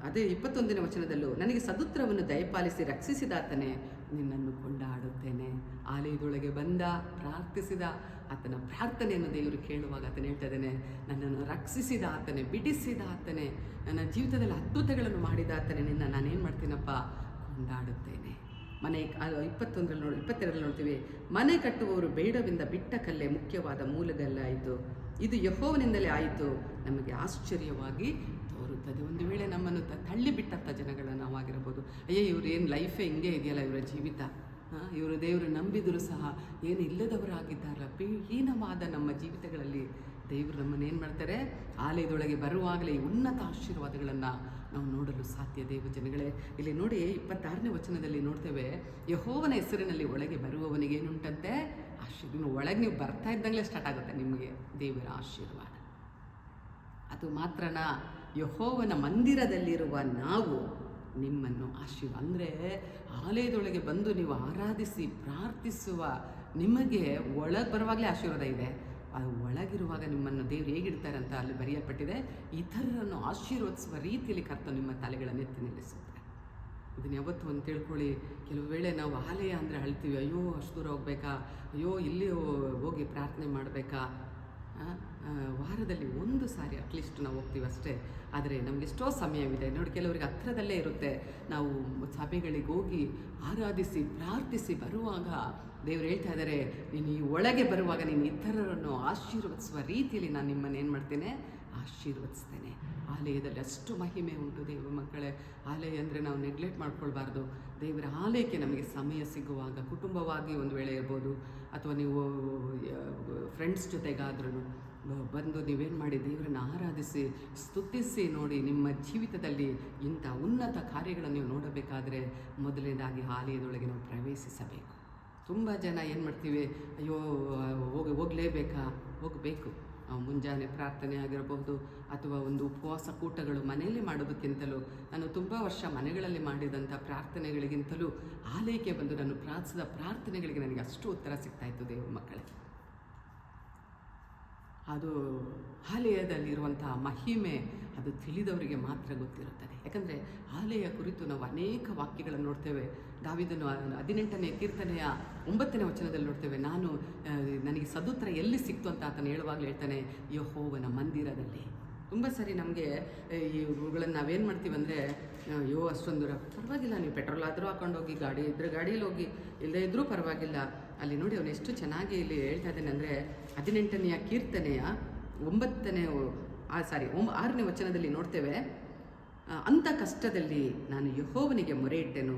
ಅದೇ 21ನೇ ವಚನದಲ್ಲೂ, ನನಗೆ ಸದುತ್ರವನ್ನು ದಯಪಾಲಿಸಿ ರಕ್ಷಿಸಿದಾತನೇ ನಿನ್ನನ್ನು ಕೊಂಡಾಡುತ್ತೇನೆ. ಆಲಯದೊಳಗೆ ಬಂದ, ಪ್ರಾರ್ಥಿಸಿದ, ಆತನ ಪ್ರಾರ್ಥನೆಯನ್ನು ದೇವರು ಕೇಳುವಾಗ ಆತನು ಹೇಳ್ತಾ ಇದ್ದಾನೆ, ನನ್ನನ್ನು ರಕ್ಷಿಸಿದ ಆತನೇ, ಬಿಡಿಸಿದ ಆತನೇ, ನನ್ನ ಜೀವಿತದಲ್ಲಿ ಅದ್ಭುತಗಳನ್ನು ಮಾಡಿದ ಆತನೇ, ನಿನ್ನ ನಾನೇನು ಮಾಡ್ತೀನಪ್ಪ, ಕೊಂಡಾಡುತ್ತೇನೆ. 22ರಲ್ಲಿ ನೋಡ್ತೀವಿ, ಮನೆ ಕಟ್ಟುವವರು ಬೇಡವೆಂದ ಬಿಟ್ಟ ಕಲ್ಲೇ ಮುಖ್ಯವಾದ ಮೂಲಗಲ್ಲಾಯಿತು, ಇದು ಯೆಹೋವನಿಂದಲೇ ಆಯಿತು, ನಮಗೆ ಆಶ್ಚರ್ಯವಾಗಿ ತೋರುತ್ತದೆ. ಒಂದು ವೇಳೆ ನಮ್ಮನ್ನು ತಳ್ಳಿಬಿಟ್ಟಂಥ ಜನಗಳನ್ನು ನಾವಾಗಿರ್ಬೋದು, ಅಯ್ಯೋ ಇವರು ಏನು ಲೈಫೇ ಹಿಂಗೆ ಇದೆಯಲ್ಲ, ಇವರ ಜೀವಿತ, ಇವರು ದೇವರು ನಂಬಿದರೂ ಸಹ ಏನು ಇಲ್ಲದವರಾಗಿದ್ದಾರಲ್ಲ, ಹೀನವಾದ ನಮ್ಮ ಜೀವಿತಗಳಲ್ಲಿ ದೇವರು ನಮ್ಮನ್ನು ಏನು ಮಾಡ್ತಾರೆ, ಆಲಯದೊಳಗೆ ಬರುವಾಗಲೇ ಈ ಉನ್ನತ ಆಶೀರ್ವಾದಗಳನ್ನು ನಾವು ನೋಡಲು ಸಾಧ್ಯ. ದೇವ ಜನಗಳೇ, ಇಲ್ಲಿ ನೋಡಿ 26ನೇ ವಚನದಲ್ಲಿ ನೋಡ್ತೇವೆ, ಯೆಹೋವನ ಹೆಸರಿನಲ್ಲಿ ಒಳಗೆ ಬರುವವನಿಗೆ ಏನುಂಟಂತೆ, ಆಶೀರ್ವಾದ. ಒಳಗೆ ನೀವು ಬರ್ತಾ ಇದ್ದಂಗೆ ಸ್ಟಾರ್ಟ್ ಆಗುತ್ತೆ ನಿಮಗೆ ದೇವರ ಆಶೀರ್ವಾದ. ಅದು ಮಾತ್ರನ, ಯೆಹೋವನ ಮಂದಿರದಲ್ಲಿರುವ ನಾವು ನಿಮ್ಮನ್ನು ಆಶೀರ್ವಾದ, ಅಂದರೆ ಆಲಯದೊಳಗೆ ಬಂದು ನೀವು ಆರಾಧಿಸಿ ಪ್ರಾರ್ಥಿಸುವ ನಿಮಗೆ ಒಳಗೆ ಬರುವಾಗಲೇ ಆಶೀರ್ವಾದ ಇದೆ. ಅದು ಒಳಗಿರುವಾಗ ನಿಮ್ಮನ್ನು ದೇವರು ಹೇಗಿಡ್ತಾರೆ ಅಂತ ಅಲ್ಲಿ ಬರೆಯಲ್ಪಟ್ಟಿದೆ, ಇತರರನ್ನು ಆಶೀರ್ವದಿಸುವ ರೀತಿಯಲ್ಲಿ ಕರ್ತನು ನಿಮ್ಮ ತಲೆಗಳನ್ನು ಎತ್ತಿ ನಿಲ್ಲಿಸುತ್ತಾರೆ. ಇದನ್ನು ಯಾವತ್ತೂ ಒಂದು ತಿಳ್ಕೊಳ್ಳಿ. ಕೆಲವು ವೇಳೆ ನಾವು ಆಲಯ ಅಂದರೆ ಅಳ್ತೀವಿ, ಅಯ್ಯೋ ಅಷ್ಟು ದೂರ ಹೋಗ್ಬೇಕಾ, ಅಯ್ಯೋ ಇಲ್ಲಿ ಹೋಗಿ ಪ್ರಾರ್ಥನೆ ಮಾಡಬೇಕಾ. ವಾರದಲ್ಲಿ ಒಂದು ಸಾರಿ ಅಟ್ಲೀಸ್ಟ್ ನಾವು ಹೋಗ್ತೀವಿ ಅಷ್ಟೇ. ಆದರೆ ನಮ್ಗೆ ಎಷ್ಟೋ ಸಮಯವಿದೆ ನೋಡಿ, ಕೆಲವರಿಗೆ ಹತ್ರದಲ್ಲೇ ಇರುತ್ತೆ. ನಾವು ಸಭೆಗಳಿಗೆ ಹೋಗಿ ಆರಾಧಿಸಿ ಪ್ರಾರ್ಥಿಸಿ ಬರುವಾಗ ದೇವರು ಹೇಳ್ತಾ ಇದ್ದಾರೆ, ನೀನು ಈ ಒಳಗೆ ಬರುವಾಗ ನೀನು ಇತರರನ್ನು ಆಶೀರ್ವದಿಸುವ ರೀತಿಯಲ್ಲಿ ನಾನು ನಿಮ್ಮನ್ನು ಏನು ಮಾಡ್ತೇನೆ, ಆಶೀರ್ವದಿಸ್ತೇನೆ. ಆಲಯದಲ್ಲಿ ಅಷ್ಟು ಮಹಿಮೆ ಉಂಟು ದೇವ ಮಕ್ಕಳೇ. ಆಲಯ ಅಂದರೆ ನಾವು ನೆಗ್ಲೆಕ್ಟ್ ಮಾಡ್ಕೊಳ್ಬಾರ್ದು. ದೇವರ ಆಲಯಕ್ಕೆ ನಮಗೆ ಸಮಯ ಸಿಗುವಾಗ, ಕುಟುಂಬವಾಗಿ ಒಂದು ವೇಳೆ ಇರ್ಬೋದು, ಅಥವಾ ನೀವು ಫ್ರೆಂಡ್ಸ್ ಜೊತೆಗಾದ್ರೂ ಬಂದು ನೀವೇನು ಮಾಡಿ ದೇವರನ್ನು ಆರಾಧಿಸಿ ಸ್ತುತಿಸಿ ನೋಡಿ. ನಿಮ್ಮ ಜೀವಿತದಲ್ಲಿ ಇಂಥ ಉನ್ನತ ಕಾರ್ಯಗಳನ್ನು ನೀವು ನೋಡಬೇಕಾದ್ರೆ ಮೊದಲನೇದಾಗಿ ಆಲಯದೊಳಗೆ ನಾವು ಪ್ರವೇಶಿಸಬೇಕು. ತುಂಬ ಜನ ಏನು ಮಾಡ್ತೀವಿ, ಅಯ್ಯೋ ಹೋಗಬೇಕು. ಮುಂಜಾನೆ ಪ್ರಾರ್ಥನೆ ಆಗಿರಬಹುದು, ಅಥವಾ ಒಂದು ಉಪವಾಸ ಕೂಟಗಳು ಮನೆಯಲ್ಲಿ ಮಾಡೋದಕ್ಕಿಂತಲೂ, ನಾನು ತುಂಬ ವರ್ಷ ಮನೆಗಳಲ್ಲಿ ಮಾಡಿದಂಥ ಪ್ರಾರ್ಥನೆಗಳಿಗಿಂತಲೂ ಆಲಯಕ್ಕೆ ಬಂದು ನಾನು ಪ್ರಾರ್ಥಿಸಿದ ಪ್ರಾರ್ಥನೆಗಳಿಗೆ ನನಗೆ ಅಷ್ಟು ಉತ್ತರ ಸಿಗ್ತಾಯಿತ್ತು ದೇವ ಮಕ್ಕಳೇ. ಅದು ಆಲಯದಲ್ಲಿರುವಂಥ ಮಹಿಮೆ ಅದು ತಿಳಿದವರಿಗೆ ಮಾತ್ರ ಗೊತ್ತಿರುತ್ತದೆ. ಯಾಕಂದರೆ ಆಲಯ ಕುರಿತು ನಾವು ಅನೇಕ ವಾಕ್ಯಗಳನ್ನು ನೋಡ್ತೇವೆ. ದಾವೀದನು 18ನೇ ಕೀರ್ತನೆಯ 9ನೇ ವಚನದಲ್ಲಿ ನೋಡ್ತೇವೆ, ನನಗೆ ಸದುತ್ತರ ಎಲ್ಲಿ ಸಿಕ್ತು ಅಂತ ಆತನು ಹೇಳುವಾಗಲೂ ಹೇಳ್ತಾನೆ, ಯೆಹೋವನ ಮಂದಿರದಲ್ಲಿ. ತುಂಬ ಸರಿ ನಮಗೆ ಇವುಗಳನ್ನು ನಾವೇನು ಮಾಡ್ತೀವಿ ಅಂದರೆ, ಅಯ್ಯೋ ಅಷ್ಟೊಂದು ದೂರ ಪರವಾಗಿಲ್ಲ, ನೀವು ಪೆಟ್ರೋಲ್ ಆದರೂ ಹಾಕೊಂಡೋಗಿ, ಗಾಡಿ ಇದ್ದರೆ ಗಾಡೀಲಿ ಹೋಗಿ, ಇಲ್ಲದೇ ಇದ್ದರೂ ಪರವಾಗಿಲ್ಲ. ಅಲ್ಲಿ ನೋಡಿ ಅವನು ಎಷ್ಟು ಚೆನ್ನಾಗಿ ಇಲ್ಲಿ ಹೇಳ್ತಾ ಇದ್ದಾನೆ ಅಂದರೆ, 18ನೇ ಕೀರ್ತನೆಯ 6ನೇ ವಚನದಲ್ಲಿ ನೋಡ್ತೇವೆ, ಅಂಥ ಕಷ್ಟದಲ್ಲಿ ನಾನು ಯೆಹೋವನಿಗೆ ಮೊರೆ ಇಟ್ಟೆನು,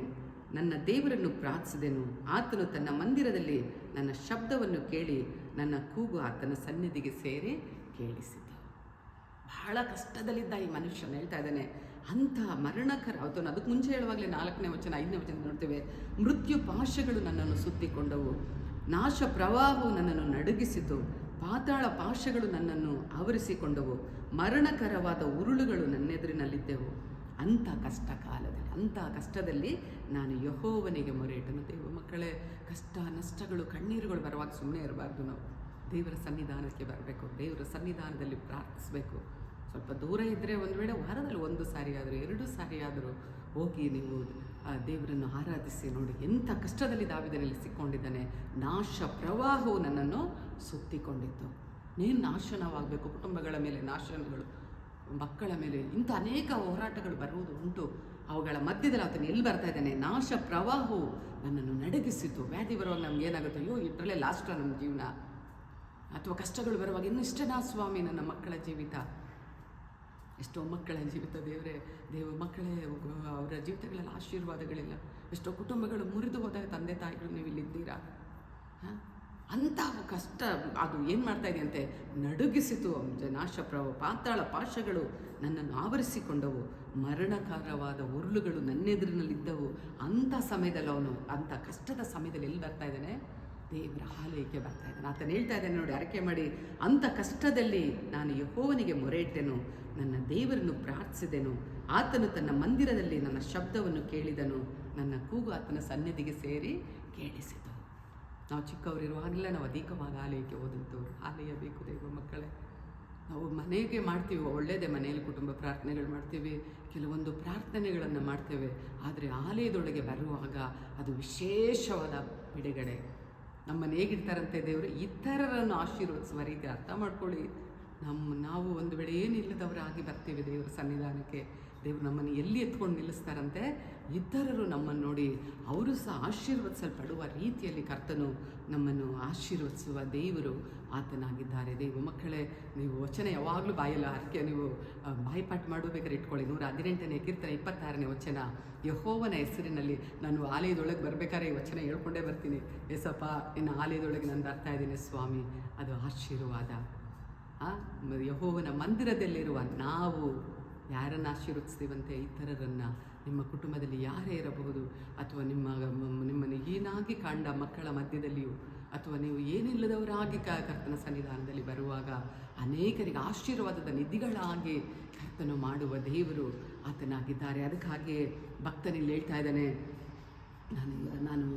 ನನ್ನ ದೇವರನ್ನು ಪ್ರಾರ್ಥಿಸಿದೆನು, ಆತನು ತನ್ನ ಮಂದಿರದಲ್ಲಿ ನನ್ನ ಶಬ್ದವನ್ನು ಕೇಳಿ ನನ್ನ ಕೂಗು ಆತನ ಸನ್ನಿಧಿಗೆ ಸೇರಿ ಕೇಳಿಸಿತು. ಬಹಳ ಕಷ್ಟದಲ್ಲಿದ್ದ ಈ ಮನುಷ್ಯನ ಹೇಳ್ತಾ ಇದ್ದಾನೆ, ಅಂಥ ಮರಣಕರ ಅವನು. ಅದಕ್ಕೆ ಮುಂಚೆ ಹೇಳುವಾಗಲೇ 4ನೇ ವಚನ 5ನೇ ವಚನ ನೋಡ್ತೇವೆ, ಮೃತ್ಯು ಪಾಶಗಳು ನನ್ನನ್ನು ಸುತ್ತಿಕೊಂಡವು, ನಾಶ ಪ್ರವಾಹವು ನನ್ನನ್ನು ನಡುಗಿಸಿತು, ಪಾತಾಳ ಪಾಶಗಳು ನನ್ನನ್ನು ಆವರಿಸಿಕೊಂಡವು, ಮರಣಕರವಾದ ಉರುಳುಗಳು ನನ್ನೆದುರಿನಲ್ಲಿದ್ದೆವು. ಅಂಥ ಕಷ್ಟ ಕಾಲದಲ್ಲಿ, ಅಂಥ ಕಷ್ಟದಲ್ಲಿ ನಾನು ಯೆಹೋವನಿಗೆ ಮೊರೆ ಇಟ್ಟನು. ದೇವ ಮಕ್ಕಳೇ, ಕಷ್ಟ ನಷ್ಟಗಳು ಕಣ್ಣೀರುಗಳು ಬರುವಾಗ ಸುಮ್ಮನೆ ಇರಬಾರ್ದು. ನಾವು ದೇವರ ಸನ್ನಿಧಾನಕ್ಕೆ ಬರಬೇಕು, ದೇವರ ಸನ್ನಿಧಾನದಲ್ಲಿ ಪ್ರಾರ್ಥಿಸಬೇಕು. ಸ್ವಲ್ಪ ದೂರ ಇದ್ದರೆ ಒಂದು ವೇಳೆ ವಾರದಲ್ಲಿ 1 ಸಾರಿ ಆದರೂ 2 ಸಾರಿ ಆದರೂ ಹೋಗಿ ನೀವು ದೇವರನ್ನು ಆರಾಧಿಸಿ. ನೋಡಿ ಎಂಥ ಕಷ್ಟದಲ್ಲಿ ದಾವೀದನಲ್ಲಿ ಸಿಕ್ಕೊಂಡಿದ್ದಾನೆ. ನಾಶ ಪ್ರವಾಹವು ನನ್ನನ್ನು ಸುತ್ತಿಕೊಂಡಿತ್ತು. ನೀನು ನಾಶನವಾಗಬೇಕು, ಕುಟುಂಬಗಳ ಮೇಲೆ ನಾಶನಗಳು, ಮಕ್ಕಳ ಮೇಲೆ ಇಂಥ ಅನೇಕ ಹೋರಾಟಗಳು ಬರುವುದು ಉಂಟು. ಅವುಗಳ ಮಧ್ಯದಲ್ಲಿ ಆತನು ಎಲ್ಲಿ ಬರ್ತಾ ಇದ್ದಾನೆ? ನಾಶ ಪ್ರವಾಹವು ನನ್ನನ್ನು ನಡಗಿಸಿತು. ವ್ಯಾಧಿ ಬರುವಾಗ ನಮ್ಗೆ ಏನಾಗುತ್ತೆ? ಅಯ್ಯೋ ಇದರಲ್ಲೇ ಲಾಸ್ಟ ನಮ್ಮ ಜೀವನ, ಅಥವಾ ಕಷ್ಟಗಳು ಬರುವಾಗ ಇನ್ನು ಇಷ್ಟನಾ ಸ್ವಾಮಿ ನನ್ನ ಮಕ್ಕಳ ಜೀವಿತ. ಎಷ್ಟೋ ಮಕ್ಕಳ ಜೀವಿತ ದೇವ ಮಕ್ಕಳೇ ಅವರ ಜೀವಿತಗಳಲ್ಲಿ ಆಶೀರ್ವಾದಗಳಿಲ್ಲ. ಎಷ್ಟೋ ಕುಟುಂಬಗಳು ಮುರಿದು ಹೋದಾಗ ತಂದೆ ತಾಯಿಗಳು ನೀವು ಇಲ್ಲಿದ್ದೀರಾ. ಅಂಥ ಕಷ್ಟ ಅದು ಏನು ಮಾಡ್ತಾ ಇದೆಯಂತೆ? ನಡುಗಿಸಿತು. ನಾಶ ಪಾತಾಳ ಪಾಶಗಳು ನನ್ನನ್ನು ಆವರಿಸಿಕೊಂಡವು, ಮರಣಕಾರವಾದ ಉರುಳುಗಳು ನನ್ನೆದುರಿನಲ್ಲಿದ್ದವು. ಅಂಥ ಸಮಯದಲ್ಲಿ ಅವನು ಅಂಥ ಕಷ್ಟದ ಸಮಯದಲ್ಲಿ ಎಲ್ಲಿ ಬರ್ತಾ ಇದ್ದಾನೆ? ದೇವರ ಆಲಯಕ್ಕೆ ಬರ್ತಾ ಇದ್ದಾನೆ. ಆತನು ಹೇಳ್ತಾ ಇದ್ದಾನೆ ನೋಡಿ, ಅರಕೆ ಮಾಡಿ, ಅಂಥ ಕಷ್ಟದಲ್ಲಿ ನಾನು ಯೆಹೋವನಿಗೆ ಮೊರೆ ಇಟ್ಟೆನು, ನನ್ನ ದೇವರನ್ನು ಪ್ರಾರ್ಥಿಸಿದೆನು. ಆತನು ತನ್ನ ಮಂದಿರದಲ್ಲಿ ನನ್ನ ಶಬ್ದವನ್ನು ಕೇಳಿದನು, ನನ್ನ ಕೂಗು ಆತನ ಸನ್ನಿಧಿಗೆ ಸೇರಿ ಕೇಳಿಸಿತು. ನಾವು ಚಿಕ್ಕವರಿರುವಾಗಲೇ ನಾವು ಅಧಿಕವಾಗಿ ಆಲಯಕ್ಕೆ ಹೋದಂತು. ಆಲಯ ಬೇಕು ದೇವ ಮಕ್ಕಳೇ. ನಾವು ಮನೆಗೆ ಮಾಡ್ತೀವಿ, ಒಳ್ಳೆಯದೇ, ಮನೆಯಲ್ಲಿ ಕುಟುಂಬ ಪ್ರಾರ್ಥನೆಗಳು ಮಾಡ್ತೀವಿ, ಕೆಲವೊಂದು ಪ್ರಾರ್ಥನೆಗಳನ್ನು ಮಾಡ್ತೇವೆ. ಆದರೆ ಆಲಯದೊಳಗೆ ಬರುವಾಗ ಅದು ವಿಶೇಷವಾದ ಬಿಡುಗಡೆ. ನಮ್ಮನ್ನು ಹೇಗಿಡ್ತಾರಂತೆ ದೇವರು? ಇತರರನ್ನು ಆಶೀರ್ವದಿಸುವ ರೀತಿ. ಅರ್ಥ ಮಾಡ್ಕೊಳ್ಳಿ, ನಾವು ಒಂದು ವೇಳೆ ಏನಿಲ್ಲದವರಾಗಿ ಬರ್ತೀವಿ ದೇವರ ಸನ್ನಿಧಾನಕ್ಕೆ. ದೇವರು ನಮ್ಮನ್ನು ಎಲ್ಲಿ ಎತ್ಕೊಂಡು ನಿಲ್ಲಿಸ್ತಾರಂತೆ? ಇತರರು ನಮ್ಮನ್ನು ನೋಡಿ ಅವರು ಸಹ ಆಶೀರ್ವದಿಸಲ್ಪಡುವ ರೀತಿಯಲ್ಲಿ ಕರ್ತನು ನಮ್ಮನ್ನು ಆಶೀರ್ವದಿಸುವ ದೇವರು ಆತನಾಗಿದ್ದಾರೆ. ದೇವ ಮಕ್ಕಳೇ, ನೀವು ವಚನ ಯಾವಾಗಲೂ ಬಾಯಲ್ಲ ಹರಕೆ ನೀವು ಬಾಯಿಪಾಠ ಮಾಡಬೇಕಾದ್ರೆ ಇಟ್ಕೊಳ್ಳಿ. 118ನೇ ಕೀರ್ತನೆ 26ನೇ ವಚನ. ಯೆಹೋವನ ಹೆಸರಿನಲ್ಲಿ ನಾನು ಆಲಯದೊಳಗೆ ಬರಬೇಕಾದ್ರೆ ಈ ವಚನ ಹೇಳ್ಕೊಂಡೇ ಬರ್ತೀನಿ. ಏಸಪ್ಪ, ನಿನ್ನ ಆಲಯದೊಳಗೆ ನಾನು ಬರ್ತಾ ಇದ್ದೀನಿ ಸ್ವಾಮಿ. ಅದು ಆಶೀರ್ವಾದ. ಯೆಹೋವನ ಮಂದಿರದಲ್ಲಿರುವ ನಾವು ಯಾರನ್ನು ಆಶೀರ್ವದಿಸ್ತೀವಂತೆ? ಇತರರನ್ನು. ನಿಮ್ಮ ಕುಟುಂಬದಲ್ಲಿ ಯಾರೇ ಇರಬಹುದು, ಅಥವಾ ನಿಮ್ಮನ್ನು ಏನಾಗಿ ಕಂಡ ಮಕ್ಕಳ ಮಧ್ಯದಲ್ಲಿಯೂ, ಅಥವಾ ನೀವು ಏನಿಲ್ಲದವರಾಗಿ ಕರ್ತನ ಸನ್ನಿಧಾನದಲ್ಲಿ ಬರುವಾಗ ಅನೇಕರಿಗೆ ಆಶೀರ್ವಾದದ ನಿಧಿಗಳಾಗಿ ಕರ್ತನು ಮಾಡುವ ದೇವರು ಆತನಾಗಿದ್ದಾರೆ. ಅದಕ್ಕಾಗಿ ಭಕ್ತನಿಲ್ಲಿ ಹೇಳ್ತಾ ಇದ್ದಾನೆ, ನಾನು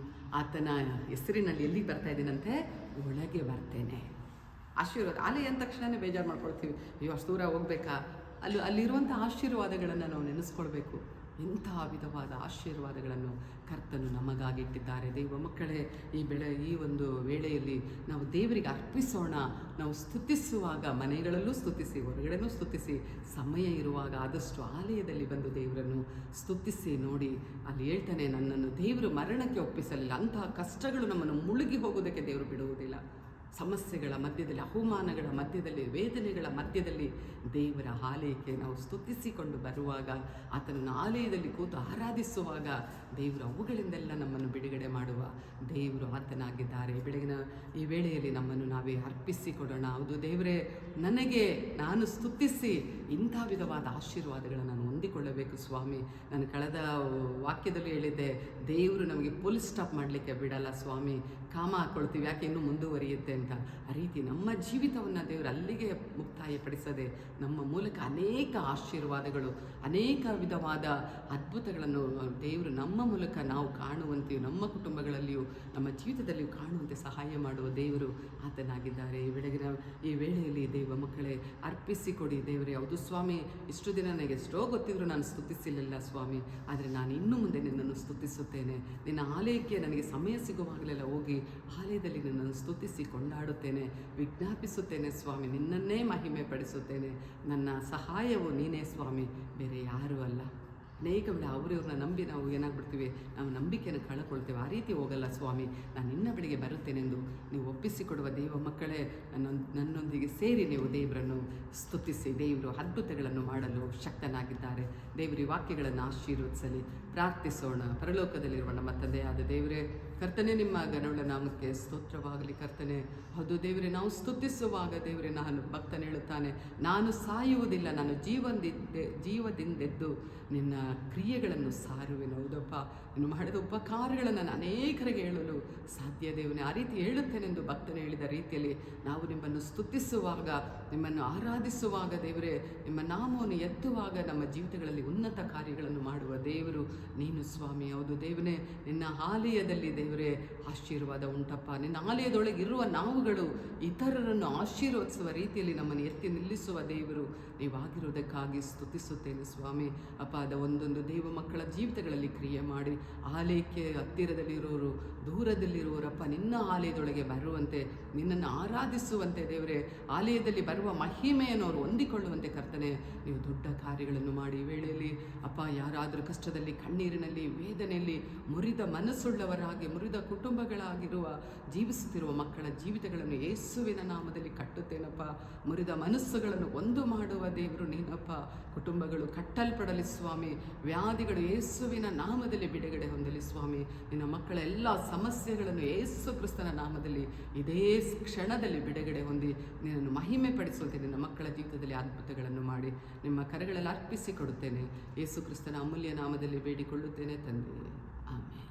ಆತನ ಹೆಸರಿನಲ್ಲಿ ಎಲ್ಲಿಗೆ ಬರ್ತಾ ಇದ್ದೀನಂತೆ? ಒಳಗೆ ಬರ್ತೇನೆ. ಆಶೀರ್ವಾದ. ಆಲಯ ಅಂದ ತಕ್ಷಣವೇ ಬೇಜಾರು ಮಾಡ್ಕೊಳ್ತೀವಿ, ಅಯ್ಯೋ ಅಷ್ಟು ದೂರ ಹೋಗ್ಬೇಕಾ? ಅಲ್ಲಿರುವಂಥ ಆಶೀರ್ವಾದಗಳನ್ನು ನಾವು ನೆನೆಸ್ಕೊಳ್ಬೇಕು. ಇಂಥ ವಿಧವಾದ ಆಶೀರ್ವಾದಗಳನ್ನು ಕರ್ತನು ನಮಗಾಗಿ ಇಟ್ಟಿದ್ದಾರೆ. ದೇವ ಮಕ್ಕಳೇ, ಈ ಒಂದು ವೇಳೆಯಲ್ಲಿ ನಾವು ದೇವರಿಗೆ ಅರ್ಪಿಸೋಣ. ನಾವು ಸ್ತುತಿಸುವಾಗ ಮನೆಗಳಲ್ಲೂ ಸ್ತುತಿಸಿ, ಹೊರಗಡೆನೂ ಸ್ತುತಿಸಿ, ಸಮಯ ಇರುವಾಗ ಆದಷ್ಟು ಆಲಯದಲ್ಲಿ ಬಂದು ದೇವರನ್ನು ಸ್ತುತಿಸಿ. ನೋಡಿ, ಅಲ್ಲಿ ಹೇಳ್ತಾನೆ, ನನ್ನನ್ನು ದೇವರು ಮರಣಕ್ಕೆ ಒಪ್ಪಿಸಲಿಲ್ಲ. ಅಂತಹ ಕಷ್ಟಗಳು ನಮ್ಮನ್ನು ಮುಳುಗಿ ಹೋಗೋದಕ್ಕೆ ದೇವರು ಬಿಡುವುದಿಲ್ಲ. ಸಮಸ್ಯೆಗಳ ಮಧ್ಯದಲ್ಲಿ, ಅವಮಾನಗಳ ಮಧ್ಯದಲ್ಲಿ, ವೇದನೆಗಳ ಮಧ್ಯದಲ್ಲಿ ದೇವರ ಆಲಯಕ್ಕೆ ನಾವು ಸ್ತುತಿಸಿಕೊಂಡು ಬರುವಾಗ, ಆತನನ್ನು ಆಲಯದಲ್ಲಿ ಕೂತು ಆರಾಧಿಸುವಾಗ ದೇವರು ಅವುಗಳಿಂದೆಲ್ಲ ನಮ್ಮನ್ನು ಬಿಡುಗಡೆ ಮಾಡುವ ದೇವರು ಆತನಾಗಿದ್ದಾರೆ. ಬೆಳಗಿನ ಈ ವೇಳೆಯಲ್ಲಿ ನಮ್ಮನ್ನು ನಾವೇ ಅರ್ಪಿಸಿಕೊಡೋಣ. ಹೌದು ದೇವರೇ, ನಾನು ಸ್ತುತಿಸಿ ಇಂಥ ವಿಧವಾದ ಆಶೀರ್ವಾದಗಳನ್ನು ನಾನು ಹೊಂದಿಕೊಳ್ಳಬೇಕು ಸ್ವಾಮಿ. ನಾನು ಕಳೆದ ವಾಕ್ಯದಲ್ಲಿ ಹೇಳಿದ್ದೆ, ದೇವರು ನಮಗೆ ಫುಲ್ ಸ್ಟಾಪ್ ಮಾಡಲಿಕ್ಕೆ ಬಿಡಲ್ಲ ಸ್ವಾಮಿ. ಕಾಮ ಹಾಕ್ಕೊಳ್ತೀವಿ, ಯಾಕೆ ಇನ್ನೂ ಮುಂದುವರಿಯುತ್ತೆ ಅಂತ. ಆ ರೀತಿ ನಮ್ಮ ಜೀವಿತವನ್ನು ದೇವರು ಅಲ್ಲಿಗೆ ಮುಕ್ತಾಯಪಡಿಸದೆ ನಮ್ಮ ಮೂಲಕ ಅನೇಕ ಆಶೀರ್ವಾದಗಳು, ಅನೇಕ ವಿಧವಾದ ಅದ್ಭುತಗಳನ್ನು ದೇವರು ನಮ್ಮ ಮೂಲಕ ನಾವು ಕಾಣುವಂತೆಯೂ, ನಮ್ಮ ಕುಟುಂಬಗಳಲ್ಲಿಯೂ, ನಮ್ಮ ಜೀವಿತದಲ್ಲಿಯೂ ಕಾಣುವಂತೆ ಸಹಾಯ ಮಾಡುವ ದೇವರು ಆತನಾಗಿದ್ದಾರೆ. ಈ ವೇಳೆಯಲ್ಲಿ ದೇವ ಮಕ್ಕಳೇ, ಅರ್ಪಿಸಿಕೊಡಿ. ದೇವರೇ, ಹೌದು ಸ್ವಾಮಿ, ಇಷ್ಟು ದಿನ ನನಗೆ ಎಷ್ಟೋ ಗೊತ್ತಿದ್ರು ನಾನು ಸ್ತುತಿಸಿರಲಿಲ್ಲ ಸ್ವಾಮಿ, ಆದರೆ ನಾನು ಇನ್ನು ಮುಂದೆ ನಿನ್ನನ್ನು ಸ್ತುತಿಸುತ್ತೇನೆ. ನಿನ್ನ ಆಲಯಕ್ಕೆ ನನಗೆ ಸಮಯ ಸಿಗುವಾಗಲೆಲ್ಲ ಹೋಗಿ ಆಲಯದಲ್ಲಿ ನಿನ್ನನ್ನು ಸ್ತುತಿಸಿ ಕೊಂಡಾಡುತ್ತೇನೆ, ವಿಜ್ಞಾಪಿಸುತ್ತೇನೆ ಸ್ವಾಮಿ. ನಿನ್ನನ್ನೇ ಮಹಿಮೆ ಪಡಿಸುತ್ತೇನೆ. ನನ್ನ ಸಹಾಯವು ನೀನೇ ಸ್ವಾಮಿ, ಬೇರೆ ಯಾರೂ ಅಲ್ಲ. ಅನೇಕ ವೇಳೆ ಅವರಿವ್ರನ್ನ ನಂಬಿ ನಾವು ಏನಾಗ್ಬಿಡ್ತೀವಿ, ನಾವು ನಂಬಿಕೆಯನ್ನು ಕಳ್ಕೊಳ್ತೇವೆ. ಆ ರೀತಿ ಹೋಗಲ್ಲ ಸ್ವಾಮಿ, ನಾನು ನಿನ್ನ ಬಳಿಗೆ ಬರುತ್ತೇನೆಂದು ನೀವು ಒಪ್ಪಿಸಿಕೊಡುವ ದೇವ ಮಕ್ಕಳೇ, ನನ್ನೊಂದಿಗೆ ಸೇರಿ ನೀವು ದೇವರನ್ನು ಸ್ತುತಿಸಿ. ದೇವರು ಅದ್ಭುತಗಳನ್ನು ಮಾಡಲು ಶಕ್ತನಾಗಿದ್ದಾರೆ. ದೇವರ ವಾಕ್ಯಗಳನ್ನು ಆಶೀರ್ವದಿಸಲಿ. ಪ್ರಾರ್ಥಿಸೋಣ. ಪರಲೋಕದಲ್ಲಿರುವ ನಮ್ಮ ತಂದೆಯಾದ ದೇವರೇ, ಕರ್ತನೆ, ನಿಮ್ಮ ಘನವುಳ್ಳ ನಾಮಕ್ಕೆ ಸ್ತೋತ್ರವಾಗಲಿ. ಕರ್ತನೆ, ಹೌದು ದೇವರೇ, ನಾವು ಸ್ತುತಿಸುವಾಗ ದೇವರೇ, ಭಕ್ತನು ಹೇಳುತ್ತಾನೆ, ನಾನು ಸಾಯುವುದಿಲ್ಲ, ನಾನು ಜೀವದಿಂದೆದ್ದು ನಿನ್ನ ಕ್ರಿಯೆಗಳನ್ನು ಸಾರುವೆನು. ಹೌದಪ್ಪ, ನೀನು ಮಾಡಿದ ಉಪಕಾರಗಳನ್ನು ನಾನು ಅನೇಕರಿಗೆ ಹೇಳಲು ಸಾಧ್ಯ ದೇವನೇ. ಆ ರೀತಿ ಹೇಳುತ್ತೇನೆಂದು ಭಕ್ತನು ಹೇಳಿದ ರೀತಿಯಲ್ಲಿ ನಾವು ನಿಮ್ಮನ್ನು ಸ್ತುತಿಸುವಾಗ, ನಿಮ್ಮನ್ನು ಆರಾಧಿಸುವಾಗ ದೇವರೇ, ನಿಮ್ಮ ನಾಮವನ್ನು ಎತ್ತುವಾಗ ನಮ್ಮ ಜೀವಿತಗಳಲ್ಲಿ ಉನ್ನತ ಕಾರ್ಯಗಳನ್ನು ಮಾಡುವ ದೇವರು ನೀನು ಸ್ವಾಮಿ. ಹೌದು ದೇವನೇ, ನಿನ್ನ ಆಲಯದಲ್ಲಿ ದೇವರೇ ಆಶೀರ್ವಾದ ಉಂಟಪ್ಪ. ನಿನ್ನ ಆಲಯದೊಳಗೆ ಇರುವ ನಾವುಗಳು ಇತರರನ್ನು ಆಶೀರ್ವದಿಸುವ ರೀತಿಯಲ್ಲಿ ನಮ್ಮನ್ನು ಎತ್ತಿ ನಿಲ್ಲಿಸುವ ದೇವರು ನೀವಾಗಿರುವುದಕ್ಕಾಗಿ ಸ್ತುತಿಸುತ್ತೇನೆ ಸ್ವಾಮಿ. ಅಪ್ಪ, ಒಂದೊಂದು ದೇವ ಮಕ್ಕಳ ಜೀವಿತಗಳಲ್ಲಿ ಕ್ರಿಯೆ ಮಾಡಿ ಆಲಯಕ್ಕೆ ಹತ್ತಿರದಲ್ಲಿರೋರು ದೂರದಲ್ಲಿರುವವರಪ್ಪ ನಿನ್ನ ಆಲಯದೊಳಗೆ ಬರುವಂತೆ, ನಿನ್ನನ್ನು ಆರಾಧಿಸುವಂತೆ ದೇವರೇ, ಆಲಯದಲ್ಲಿ ಬರುವ ಮಹಿಮೆಯನ್ನು ಅವರು ಹೊಂದಿಕೊಳ್ಳುವಂತೆ ಕರ್ತನೆ ನೀವು ದೊಡ್ಡ ಕಾರ್ಯಗಳನ್ನು ಮಾಡಿ ಈ ವೇಳೆಯಲ್ಲಿ ಅಪ್ಪ, ಯಾರಾದರೂ ಕಷ್ಟದಲ್ಲಿ, ಕಣ್ಣೀರಿನಲ್ಲಿ, ವೇದನೆಯಲ್ಲಿ, ಮುರಿದ ಮನಸ್ಸುಳ್ಳವರಾಗಿ, ಮುರಿದ ಕುಟುಂಬಗಳಾಗಿರುವ ಜೀವಿಸುತ್ತಿರುವ ಮಕ್ಕಳ ಜೀವಿತಗಳನ್ನು ಯೇಸುವಿನ ನಾಮದಲ್ಲಿ ಕಟ್ಟುತ್ತೇನಪ್ಪ. ಮುರಿದ ಮನಸ್ಸುಗಳನ್ನು ಒಂದು ಮಾಡುವ ದೇವರು ನೀನಪ್ಪ. ಕುಟುಂಬಗಳು ಕಟ್ಟಲ್ಪಡಲಿ ಸ್ವಾಮಿ, ವ್ಯಾಧಿಗಳು ಯೇಸುವಿನ ನಾಮದಲ್ಲಿ ಬಿಡುಗಡೆ ಹೊಂದಲಿ ಸ್ವಾಮಿ. ನಿನ್ನ ಮಕ್ಕಳ ಎಲ್ಲ ಸಮಸ್ಯೆಗಳನ್ನು ಯೇಸು ಕ್ರಿಸ್ತನ ನಾಮದಲ್ಲಿ ಇದೇ ಕ್ಷಣದಲ್ಲಿ ಬಿಡುಗಡೆ ಹೊಂದಿ ನಿನ್ನನ್ನು ಮಹಿಮೆ ಪಡಿಸುವಂತೆ ನಿನ್ನ ಮಕ್ಕಳ ಜೀವಿತದಲ್ಲಿ ಅದ್ಭುತಗಳನ್ನು ಮಾಡಿ ನಿಮ್ಮ ಕರೆಗಳಲ್ಲಿ ಅರ್ಪಿಸಿಕೊಡುತ್ತೇನೆ. ಯೇಸು ಕ್ರಿಸ್ತನ ಅಮೂಲ್ಯ ನಾಮದಲ್ಲಿ ಬೇಡಿಕೊಳ್ಳುತ್ತೇನೆ ತಂದೆ, ಆಮೇಲೆ.